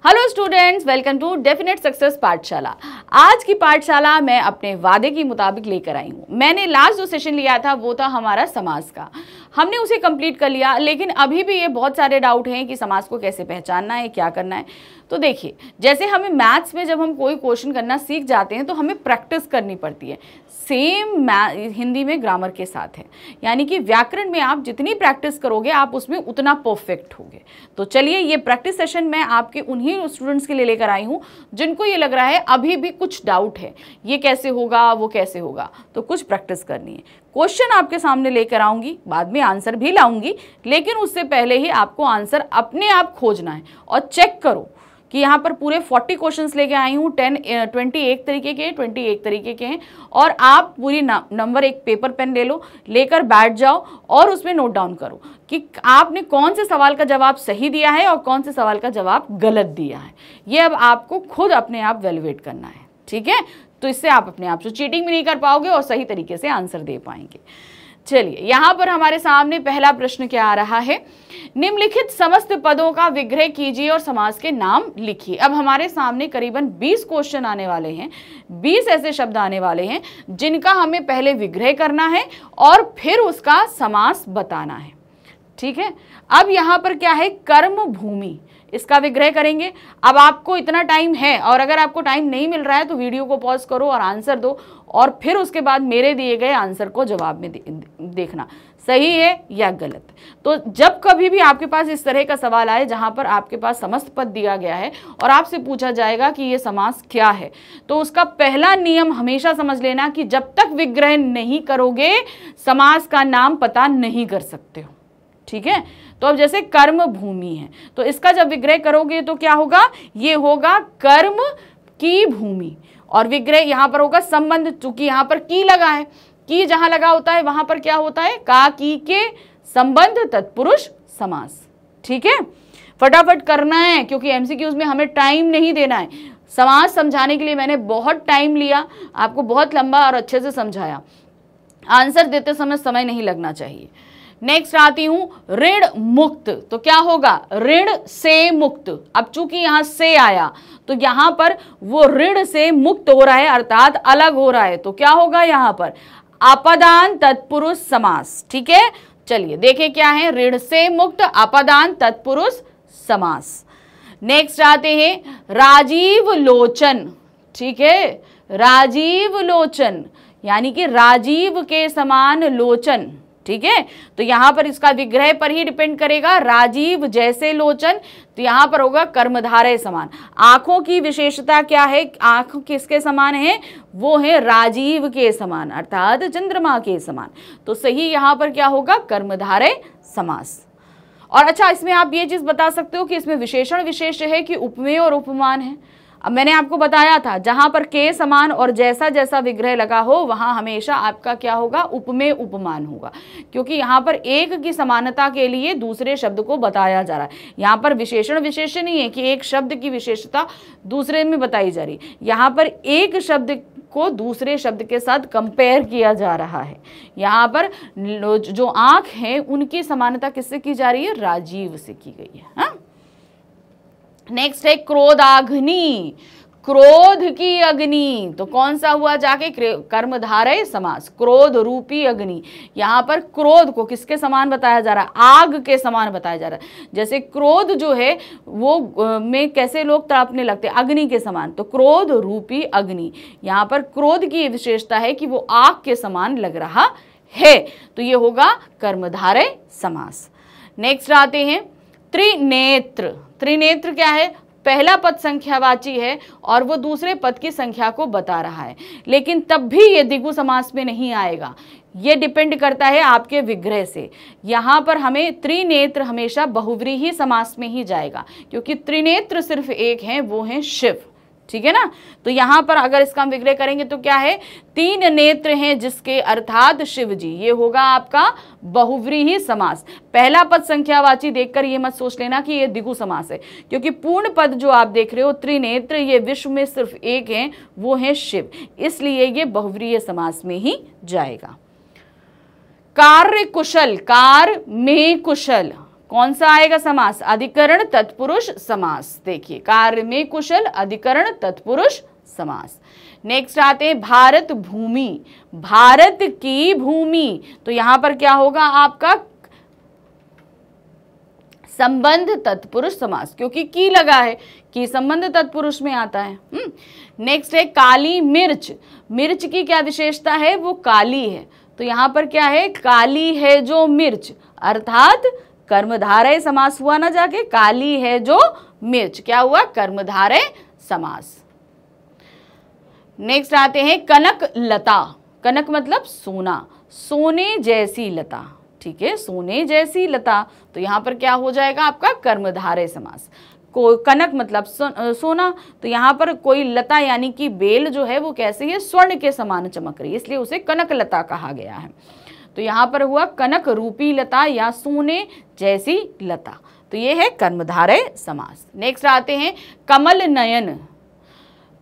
Hello students, welcome to definite success पाठशाला। आज की पाठशाला मैं अपने वादे के मुताबिक लेकर आई हूँ। मैंने लास्ट जो सेशन लिया था वो था हमारा समास का, हमने उसे कंप्लीट कर लिया, लेकिन अभी भी ये बहुत सारे डाउट हैं कि समास को कैसे पहचानना है, क्या करना है। तो देखिए, जैसे हमें मैथ्स में जब हम कोई क्वेश्चन करना सीख जाते हैं तो हमें प्रैक्टिस करनी पड़ती है। सेम हिंदी में ग्रामर के साथ है, यानी कि व्याकरण में आप जितनी प्रैक्टिस करोगे आप उसमें उतना परफेक्ट होगे। तो चलिए, ये प्रैक्टिस सेशन मैं आपके उन्हीं स्टूडेंट्स के लिए लेकर आई हूँ जिनको ये लग रहा है अभी भी कुछ डाउट है, ये कैसे होगा वो कैसे होगा, तो कुछ प्रैक्टिस करनी है। क्वेश्चन आपके सामने लेकर आऊंगी, बाद में आंसर भी लाऊंगी, लेकिन उससे पहले ही आपको आंसर अपने आप खोजना है और चेक करो कि यहाँ पर पूरे 40 क्वेश्चंस लेके आई हूँ। 21 तरीके के हैं और आप पूरी नंबर एक पेपर पेन ले लो, लेकर बैठ जाओ और उसमें नोट डाउन करो कि आपने कौन से सवाल का जवाब सही दिया है और कौन से सवाल का जवाब गलत दिया है। ये अब आपको खुद अपने आप वैल्यूएट करना है, ठीक है। तो इससे आप अपने आप से चीटिंग भी नहीं कर पाओगे और सही तरीके से आंसर दे पाएंगे। चलिए, यहां पर हमारे सामने पहला प्रश्न क्या आ रहा है, निम्नलिखित समस्त पदों का विग्रह कीजिए और समास के नाम लिखिए। अब हमारे सामने करीबन 20 क्वेश्चन आने वाले हैं, 20 ऐसे शब्द आने वाले हैं जिनका हमें पहले विग्रह करना है और फिर उसका समास बताना है, ठीक है। अब यहां पर क्या है, कर्म भूमि, इसका विग्रह करेंगे। अब आपको इतना टाइम है और अगर आपको टाइम नहीं मिल रहा है तो वीडियो को पॉज करो और आंसर दो और फिर उसके बाद मेरे दिए गए आंसर को जवाब में देखना सही है या गलत। तो जब कभी भी आपके पास इस तरह का सवाल आए जहां पर आपके पास समस्त पद दिया गया है और आपसे पूछा जाएगा कि ये समास क्या है, तो उसका पहला नियम हमेशा समझ लेना कि जब तक विग्रह नहीं करोगे समास का नाम पता नहीं कर सकते हो, ठीक है। तो अब जैसे कर्म भूमि है, तो इसका जब विग्रह करोगे तो क्या होगा, ये होगा कर्म की भूमि और विग्रह यहां पर होगा संबंध, चूंकि यहां पर की लगा है, की जहां लगा होता है वहां पर क्या होता है, का की के संबंध तत्पुरुष समास, ठीक है। फटाफट करना है क्योंकि एमसीक्यूज में हमें टाइम नहीं देना है। समास समझाने के लिए मैंने बहुत टाइम लिया, आपको बहुत लंबा और अच्छे से समझाया, आंसर देते समय नहीं लगना चाहिए। नेक्स्ट आती हूं ऋण मुक्त, तो क्या होगा, ऋण से मुक्त। अब चूंकि यहां से आया तो यहां पर वो ऋण से मुक्त हो रहा है अर्थात अलग हो रहा है, तो क्या होगा यहां पर अपदान तत्पुरुष समास, ठीक है। चलिए देखें क्या है, ऋण से मुक्त अपदान तत्पुरुष समास। नेक्स्ट आते हैं राजीव लोचन, ठीक है, राजीव लोचन यानी कि राजीव के समान लोचन, ठीक है। तो यहां पर इसका विग्रह पर ही डिपेंड करेगा, राजीव जैसे लोचन, तो यहां पर होगा कर्मधारय समान। आंखों की विशेषता क्या है, आंख किसके समान है, वो है राजीव के समान अर्थात चंद्रमा के समान, तो सही यहां पर क्या होगा, कर्मधारय समास। और अच्छा, इसमें आप ये चीज बता सकते हो कि इसमें विशेषण विशेष है कि उपमेय और उपमान है। अब मैंने आपको बताया था जहां पर के समान और जैसा जैसा विग्रह लगा हो वहां हमेशा आपका क्या होगा, उपमेय उपमान होगा, क्योंकि यहां पर एक की समानता के लिए दूसरे शब्द को बताया जा रहा है। यहां पर विशेषण विशेष नहीं है कि एक शब्द की विशेषता दूसरे में बताई जा रही, यहां पर एक शब्द को दूसरे शब्द के साथ कंपेयर किया जा रहा है। यहां पर जो आंख है उनकी समानता किससे की जा रही है, राजीव से की गई है, हाँ? नेक्स्ट है क्रोधाग्नि, क्रोध की अग्नि, तो कौन सा हुआ जाके, कर्मधारय समास, क्रोध रूपी अग्नि। यहां पर क्रोध को किसके समान बताया जा रहा है, आग के समान बताया जा रहा है। जैसे क्रोध जो है वो में कैसे लोग तड़पने लगते हैं, अग्नि के समान, तो क्रोध रूपी अग्नि, यहां पर क्रोध की विशेषता है कि वो आग के समान लग रहा है, तो ये होगा कर्मधारय समास। नेक्स्ट आते हैं त्रिनेत्र। त्रिनेत्र क्या है, पहला पद संख्यावाची है और वो दूसरे पद की संख्या को बता रहा है, लेकिन तब भी ये द्विगु समास में नहीं आएगा, ये डिपेंड करता है आपके विग्रह से। यहां पर हमें त्रिनेत्र हमेशा बहुव्रीहि समास में ही जाएगा, क्योंकि त्रिनेत्र सिर्फ एक है, वो है शिव, ठीक है ना। तो यहां पर अगर इसका हम विग्रह करेंगे तो क्या है, 3 नेत्र हैं जिसके अर्थात शिव जी, ये होगा आपका बहुव्रीहि समास। पहला पद संख्यावाची देखकर ये मत सोच लेना कि ये द्विगु समास है, क्योंकि पूर्ण पद जो आप देख रहे हो त्रिनेत्र, ये विश्व में सिर्फ एक है, वो है शिव, इसलिए ये बहुव्रीहि समास में ही जाएगा। कार्य कुशल, कार में कुशल, कौन सा आएगा समास? अधिकरण तत्पुरुष समास। देखिए, कार्य में कुशल, अधिकरण तत्पुरुष समास। नेक्स्ट आते हैं भारत भूमि, भारत की भूमि। तो यहां पर क्या होगा आपका? संबंध तत्पुरुष समास, क्योंकि की लगा है, की संबंध तत्पुरुष में आता है। नेक्स्ट है काली मिर्च, मिर्च की क्या विशेषता है? वो काली है। तो यहां पर क्या है? काली है जो मिर्च, अर्थात कर्मधारय समास हुआ ना जाके, काली है जो मिर्च, क्या हुआ? कर्मधारय समास। नेक्स्ट आते हैं कनक लता, कनक मतलब सोना, सोने जैसी लता, ठीक है, सोने जैसी लता। तो यहां पर क्या हो जाएगा आपका? कर्मधारय समास। कनक मतलब सोना, तो यहां पर कोई लता यानी कि बेल जो है वो कैसी है? स्वर्ण के समान चमक रही है, इसलिए उसे कनक लता कहा गया है। तो यहां पर हुआ कनक रूपी लता या सोने जैसी लता। तो ये है कर्मधारय समास। नेक्स्ट आते हैं कमल नयन,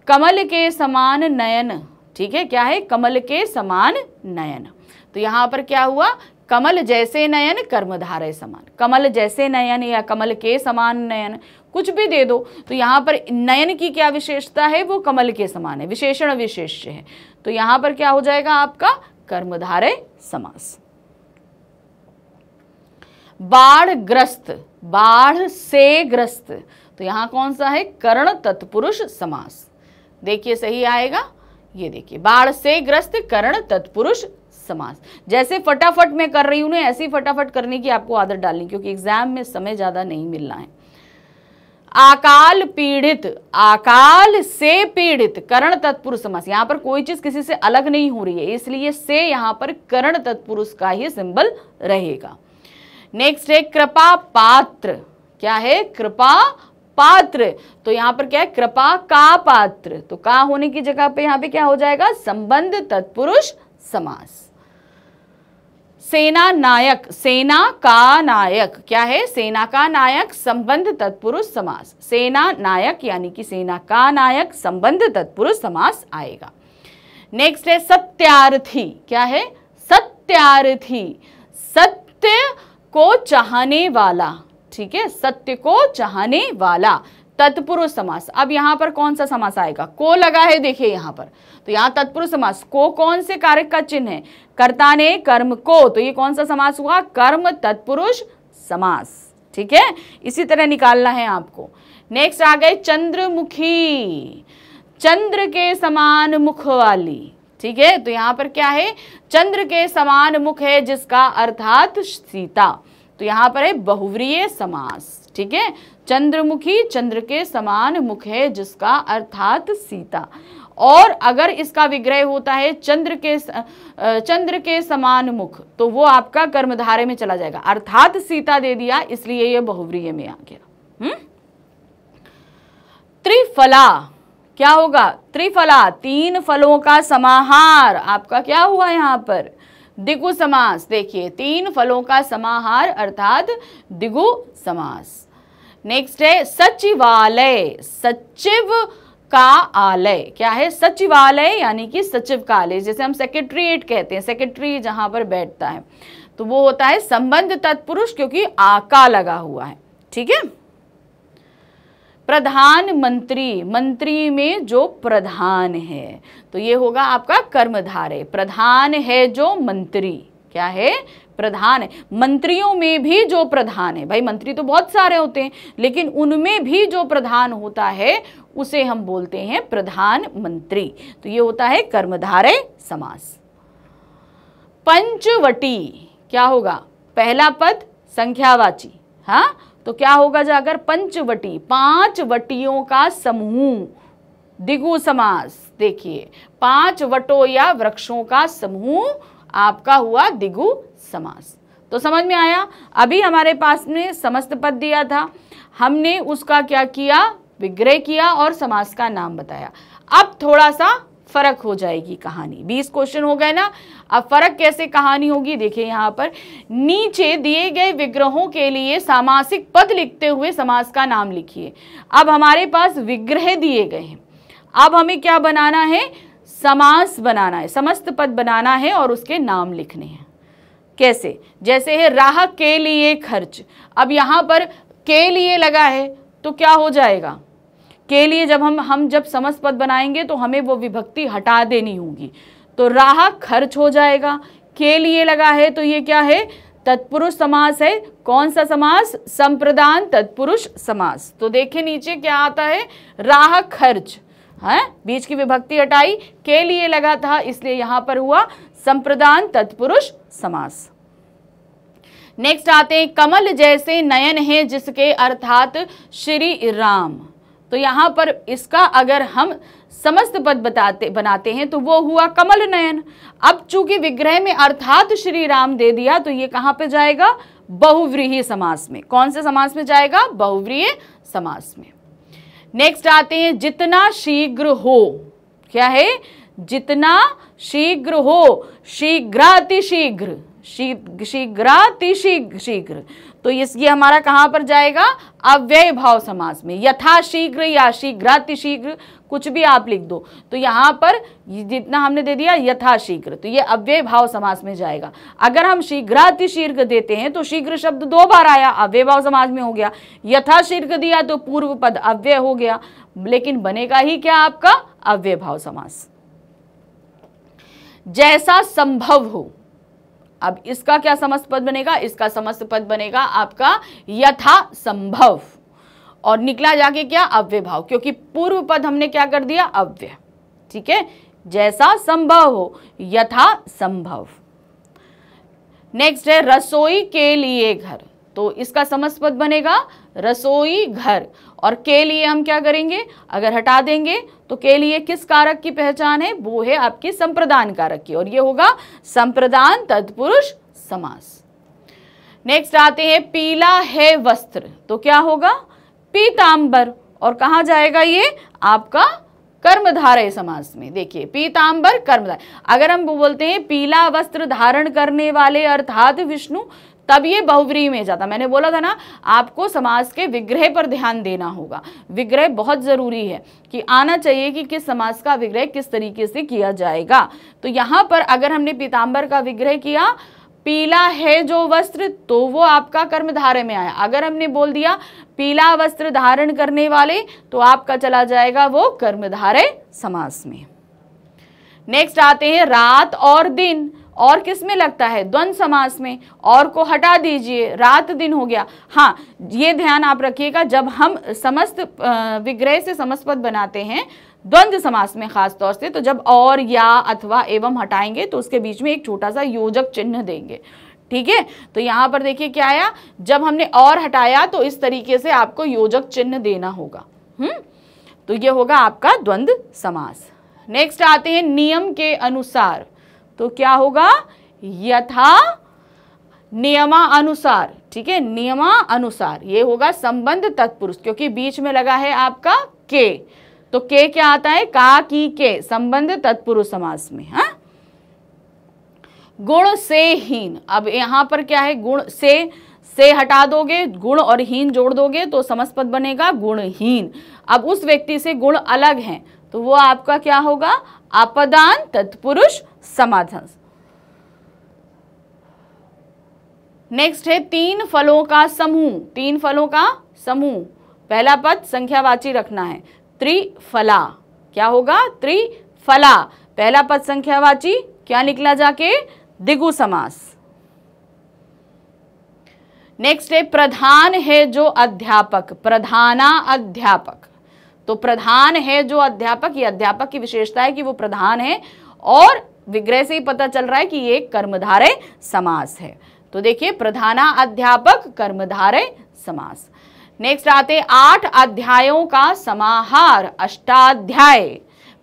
कमल के समान नयन, ठीक है, क्या है? कमल के समान नयन। तो यहां पर क्या हुआ? कमल जैसे नयन, कर्मधारय समान। कमल जैसे नयन या कमल के समान नयन, कुछ भी दे दो। तो यहां पर नयन की क्या विशेषता है? वो कमल के समान है, विशेषण विशेष्य है। तो यहां पर क्या हो जाएगा आपका? कर्मधारय समास। बाढ़ ग्रस्त, बाढ़ से ग्रस्त। तो यहां कौन सा है? करण तत्पुरुष समास। देखिए सही आएगा, ये देखिए, बाढ़ से ग्रस्त, करण तत्पुरुष समास। जैसे फटाफट मैं कर रही हूं ना, ऐसी फटाफट करने की आपको आदत डालनी, क्योंकि एग्जाम में समय ज्यादा नहीं मिलना है। अकाल पीड़ित, अकाल से पीड़ित, करण तत्पुरुष समास। यहां पर कोई चीज किसी से अलग नहीं हो रही है, इसलिए से यहां पर करण तत्पुरुष का ही सिंबल रहेगा। नेक्स्ट है कृपा पात्र, क्या है? कृपा पात्र। तो यहां पर क्या है? कृपा का पात्र। तो का होने की जगह पे यहां पे क्या हो जाएगा? संबंध तत्पुरुष समास। सेना नायक, सेना का नायक, क्या है? सेना का नायक, संबंध तत्पुरुष समास। सेना नायक यानी कि सेना का नायक, संबंध तत्पुरुष समास आएगा। नेक्स्ट है सत्यार्थी, क्या है? सत्यार्थी, सत्य को चाहने वाला, ठीक है, सत्य को चाहने वाला, तत्पुरुष समास। अब यहां पर कौन सा समास आएगा? को लगा है, देखिए यहां पर। तो यहां तत्पुरुष समास, को कौन से कारक का चिन्ह है? कर्ता ने कर्म को, तो ये कौन सा समास हुआ? कर्म तत्पुरुष समास, ठीक है, इसी तरह निकालना है आपको। नेक्स्ट आ गए चंद्रमुखी, चंद्र के समान मुख वाली, ठीक है। तो यहां पर क्या है? चंद्र के समान मुख है जिसका अर्थात सीता। तो यहां पर है बहुव्रीहि समास, ठीक है। चंद्रमुखी, चंद्र के समान मुख है जिसका अर्थात सीता। और अगर इसका विग्रह होता है चंद्र के समान मुख, तो वो आपका कर्मधारय में चला जाएगा, अर्थात सीता दे दिया, इसलिए ये बहुव्रीहि में आ गया। त्रिफला क्या होगा? त्रिफला, तीन फलों का समाहार, आपका क्या हुआ यहाँ पर? दिगु समास। देखिए, तीन फलों का समाहार अर्थात दिगु समास। नेक्स्ट है सचिवालय, सचिव का आलय, क्या है? सचिवालय यानी कि सचिव का आलय, जैसे हम सेक्रेटरीएट कहते हैं, सेक्रेटरी जहां पर बैठता है, तो वो होता है संबंध तत्पुरुष, क्योंकि आका लगा हुआ है, ठीक है। प्रधानमंत्री, मंत्री में जो प्रधान है, तो ये होगा आपका कर्मधारय। प्रधान है जो मंत्री, क्या है? प्रधान है। मंत्रियों में भी जो प्रधान है, भाई मंत्री तो बहुत सारे होते हैं, लेकिन उनमें भी जो प्रधान होता है उसे हम बोलते हैं प्रधानमंत्री। तो ये होता है कर्मधारय समास। पंचवटी क्या होगा? पहला पद संख्यावाची, हाँ, तो क्या होगा जाकर? पंचवटी, पांच वटियों का समूह, दिगु समास। देखिए, पांच वटों या वृक्षों का समूह आपका हुआ दिगु समास। तो समझ में आया? अभी हमारे पास में समस्त पद दिया था, हमने उसका क्या किया? विग्रह किया और समास का नाम बताया। अब थोड़ा सा फर्क हो जाएगी कहानी। 20 क्वेश्चन हो गए ना, अब फर्क कैसे कहानी होगी? देखिए यहाँ पर नीचे दिए गए विग्रहों के लिए सामासिक पद लिखते हुए समास का नाम लिखिए। अब हमारे पास विग्रह दिए गए हैं, अब हमें क्या बनाना है? समास बनाना है, समस्त पद बनाना है और उसके नाम लिखने हैं। कैसे, जैसे है राह के लिए खर्च। अब यहाँ पर के लिए लगा है तो क्या हो जाएगा, के लिए जब हम जब समस्त पद बनाएंगे तो हमें वो विभक्ति हटा देनी होगी, तो राह खर्च हो जाएगा। के लिए लगा है तो ये क्या है, तत्पुरुष समास है। कौन सा समास, संप्रदान तत्पुरुष समास। तो देखिए नीचे क्या आता है, राह खर्च है, बीच की विभक्ति हटाई, के लिए लगा था इसलिए यहां पर हुआ संप्रदान तत्पुरुष समास। नेक्स्ट आते हैं, कमल जैसे नयन है जिसके, अर्थात श्री राम। तो यहां पर इसका अगर हम समस्त पद बनाते हैं तो वो हुआ कमल नयन। अब चूंकि विग्रह में अर्थात श्री राम दे दिया तो ये कहां पे जाएगा, बहुव्रीहि समास में। कौन से समास में जाएगा, बहुव्रीहि समास में। नेक्स्ट आते हैं, जितना शीघ्र हो, क्या है, जितना शीघ्र हो, शीघ्रातिशीघ्र, शीघ्रातिशीघ्र। तो ये हमारा कहां पर जाएगा, अव्यय भाव समास में। यथाशीघ्र या शीघ्रातिशीघ्र कुछ भी आप लिख दो, तो यहां पर जितना हमने दे दिया यथाशीघ्र, तो ये अव्यय भाव समास में जाएगा। अगर हम शीघ्रातिशीघ्र देते हैं तो शीघ्र शब्द 2 बार आया, अव्यय भाव समास में हो गया। यथाशीघ्र दिया तो पूर्व पद अव्यय हो गया, लेकिन बनेगा ही क्या आपका, अव्यय भाव समास। जैसा संभव हो, अब इसका क्या समस्त पद बनेगा, इसका समस्त पद बनेगा आपका यथा संभव, और निकला जाके क्या, अव्यय भाव, क्योंकि पूर्व पद हमने क्या कर दिया, अव्यय। ठीक है, जैसा संभव हो, यथा संभव। नेक्स्ट है, रसोई के लिए घर। तो इसका समस्त पद बनेगा रसोई घर, और के लिए हम क्या करेंगे, अगर हटा देंगे तो के लिए किस कारक की पहचान है, वो है आपकी संप्रदान कारक की, और ये होगा संप्रदान तत्पुरुष समास। नेक्स्ट आते हैं, पीला है वस्त्र। तो क्या होगा, पीतांबर, और कहां जाएगा ये आपका कर्मधारय समास में। देखिए पीतांबर कर्मधारय, अगर हम बोलते हैं पीला वस्त्र धारण करने वाले अर्थात विष्णु, तब ये बहुव्रीहि में जाता। मैंने बोला था ना, आपको समास के विग्रह पर ध्यान देना होगा। विग्रह बहुत जरूरी है कि आना चाहिए कि किस समास का विग्रह किस तरीके से किया जाएगा। तो यहां पर अगर हमने पीतांबर का विग्रह किया, पीला है जो वस्त्र, तो वो आपका कर्मधारय में आया। अगर हमने बोल दिया पीला वस्त्र धारण करने वाले, तो आपका चला जाएगा वो कर्मधारय समास में। नेक्स्ट आते हैं, रात और दिन। और किस में लगता है, द्वंद्व समास में। और को हटा दीजिए, रात दिन हो गया। हाँ, ये ध्यान आप रखिएगा, जब हम समस्त विग्रह से समस्त पद बनाते हैं द्वंद्व समास में खास तौर से, तो जब और या अथवा एवं हटाएंगे तो उसके बीच में एक छोटा सा योजक चिन्ह देंगे। ठीक है, तो यहां पर देखिए क्या आया, जब हमने और हटाया तो इस तरीके से आपको योजक चिन्ह देना होगा। तो ये होगा आपका द्वंद्व समास। नेक्स्ट आते हैं, नियम के अनुसार। तो क्या होगा, यथा नियमा अनुसार। ठीक है, नियमा अनुसार, ये होगा संबंध तत्पुरुष, क्योंकि बीच में लगा है आपका के, तो के क्या आता है, का की के, संबंध तत्पुरुष समास में। हाँ, गुण से हीन। अब यहां पर क्या है, गुण से हटा दोगे, गुण और हीन जोड़ दोगे तो समस्त पद बनेगा गुणहीन। अब उस व्यक्ति से गुण अलग हैं तो वो आपका क्या होगा, अपदान तत्पुरुष समास। नेक्स्ट है, 3 फलों का समूह। 3 फलों का समूह, पहला पद संख्यावाची रखना है, त्रिफला। क्या होगा, त्रिफला, पहला पद संख्यावाची, क्या निकला जाके, द्विगु समास। नेक्स्ट है, प्रधान है जो अध्यापक। प्रधाना अध्यापक। तो प्रधान है जो अध्यापक, ये अध्यापक की विशेषता है कि वो प्रधान है, और विग्रह से ही पता चल रहा है कि ये कर्मधारय समास है। तो देखिए प्रधाना अध्यापक कर्मधारय समास। नेक्स्ट आते 8 अध्यायों का समाहार, अष्टाध्याय।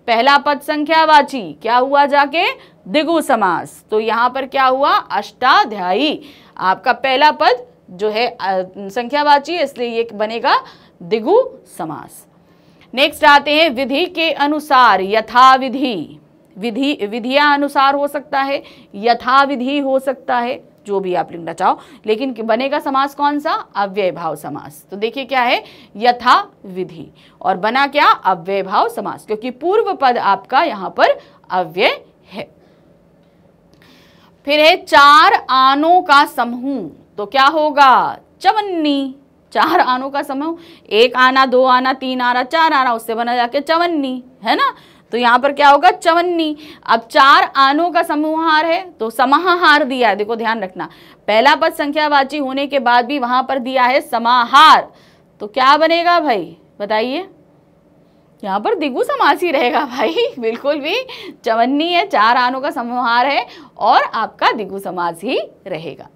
पहला पद संख्यावाची, क्या हुआ जाके, द्विगु समास। तो यहां पर क्या हुआ, अष्टाध्यायी। आपका पहला पद जो है संख्यावाची, इसलिए ये बनेगा द्विगु समास। नेक्स्ट आते हैं, विधि के अनुसार, यथाविधि। विधिया अनुसार हो सकता है, यथाविधि हो सकता है, जो भी आप लिखना चाहो, लेकिन बनेगा समास कौन सा, अव्यय भाव समास। तो देखिए क्या है, यथा विधि, और बना क्या, अव्यय भाव समास, क्योंकि पूर्व पद आपका यहां पर अव्यय है। फिर है 4 आनों का समूह, तो क्या होगा? चवन्नी। 4 आनों का समूह, 1 आना, 2 आना, 3 आना, 4 आना, उससे बना जाके चवन्नी, है ना। तो यहाँ पर क्या होगा? चवन्नी। अब 4 आनों का समूहार है तो समाहार दिया है, देखो ध्यान रखना, पहला पद संख्यावाची होने के बाद भी वहां पर दिया है समाहार, तो क्या बनेगा भाई बताइए? यहाँ पर द्विगु समास ही रहेगा भाई, बिल्कुल भी। चवन्नी है, 4 आनों का समाहार है और आपका द्विगु समास ही रहेगा।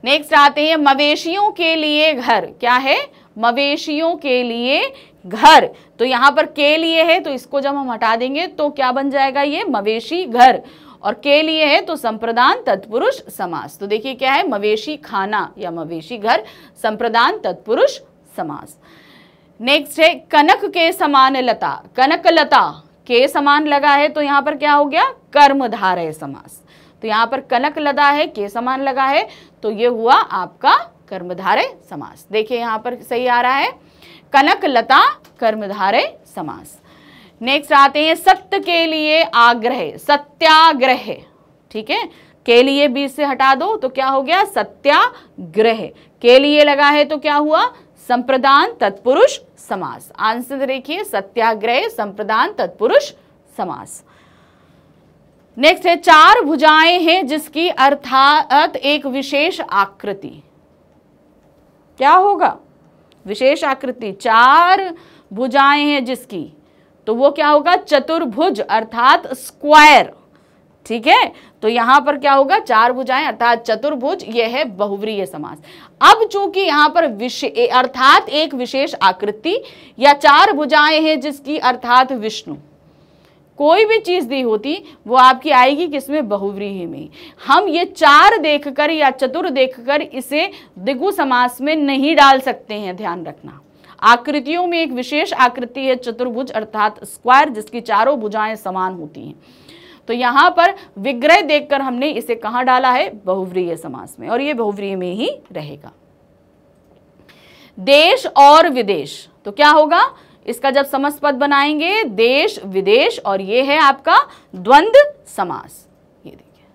नेक्स्ट आते हैं मवेशियों के लिए घर, क्या है? मवेशियों के लिए घर, तो यहाँ पर के लिए है तो इसको जब हम हटा देंगे तो क्या बन जाएगा? ये मवेशी घर, और के लिए है तो संप्रदान तत्पुरुष समास। तो देखिए क्या है? मवेशी खाना या मवेशी घर, संप्रदान तत्पुरुष समास। नेक्स्ट है कनक के समान लता, कनक लता के समान लगा है तो यहाँ पर क्या हो गया? कर्मधारय समास। तो यहाँ पर कनक लता है, के समान लगा है, तो ये हुआ आपका कर्मधारय समास। देखिए यहाँ पर सही आ रहा है, कनक लता कर्मधारय समास। नेक्स्ट आते हैं सत्य के लिए आग्रह, सत्याग्रह, ठीक है, के लिए बीच से हटा दो तो क्या हो गया? सत्याग्रह। के लिए लगा है तो क्या हुआ? संप्रदान तत्पुरुष समास। आंसर देखिए, सत्याग्रह संप्रदान तत्पुरुष समास। नेक्स्ट है 4 भुजाएं हैं जिसकी अर्थात एक विशेष आकृति, क्या होगा? विशेष आकृति। 4 भुजाएं हैं जिसकी, तो वो क्या होगा? चतुर्भुज अर्थात स्क्वायर, ठीक है। तो यहां पर क्या होगा? 4 भुजाएं अर्थात चतुर्भुज, यह है बहुव्रीहि समास। अब चूंकि यहां पर अर्थात एक विशेष आकृति या 4 भुजाएं हैं जिसकी अर्थात विष्णु, कोई भी चीज दी होती वो आपकी आएगी किसमें? बहुव्रीहि में। हम ये 4 देखकर या चतुर देखकर इसे द्विगु समास में नहीं डाल सकते हैं, ध्यान रखना। आकृतियों में एक विशेष आकृति है चतुर्भुज अर्थात स्क्वायर, जिसकी चारों भुजाएं समान होती हैं। तो यहां पर विग्रह देखकर हमने इसे कहां डाला है? बहुव्रीहि समास में, और ये बहुव्रीहि में ही रहेगा। देश और विदेश, तो क्या होगा? इसका जब समस्त पद बनाएंगे देश विदेश, और ये है आपका द्वंद्व समास। ये देखिए।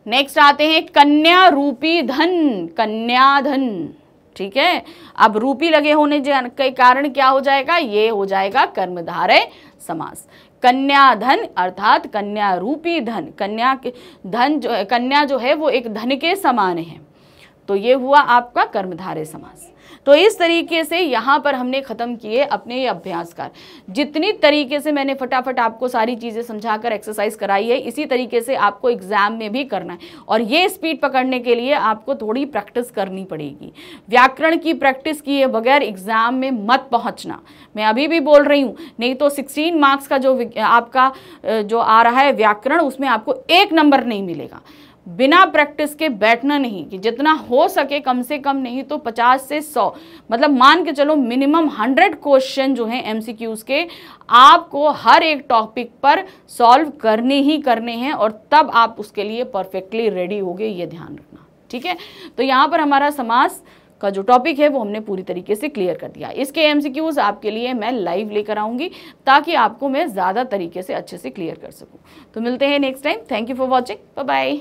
नेक्स्ट आते हैं कन्या रूपी धन, कन्या धन, ठीक है। अब रूपी लगे होने के कारण क्या हो जाएगा? ये हो जाएगा कर्मधारय समास। कन्या धन अर्थात कन्या रूपी धन, कन्या के धन जो कन्या जो है वो एक धन के समान है, तो ये हुआ आपका कर्मधारय समास। तो इस तरीके से यहाँ पर हमने खत्म किए अपने ये अभ्यास कार्य। जितनी तरीके से मैंने फटाफट आपको सारी चीज़ें समझाकर एक्सरसाइज कराई है, इसी तरीके से आपको एग्जाम में भी करना है, और ये स्पीड पकड़ने के लिए आपको थोड़ी प्रैक्टिस करनी पड़ेगी। व्याकरण की प्रैक्टिस किए बगैर एग्जाम में मत पहुँचना, मैं अभी भी बोल रही हूँ, नहीं तो 16 मार्क्स का जो आपका जो आ रहा है व्याकरण, उसमें आपको 1 नंबर नहीं मिलेगा। बिना प्रैक्टिस के बैठना नहीं, कि जितना हो सके कम से कम नहीं तो 50 से 100, मतलब मान के चलो मिनिमम 100 क्वेश्चन जो हैं MCQs के आपको हर एक टॉपिक पर सॉल्व करने ही करने हैं, और तब आप उसके लिए परफेक्टली रेडी होगे, ये ध्यान रखना, ठीक है। तो यहाँ पर हमारा समास का जो टॉपिक है वो हमने पूरी तरीके से क्लियर कर दिया। इसके MCQs आपके लिए मैं लाइव लेकर आऊँगी ताकि आपको मैं ज़्यादा तरीके से अच्छे से क्लियर कर सकूँ। तो मिलते हैं next time. Thank you for watching, bye bye.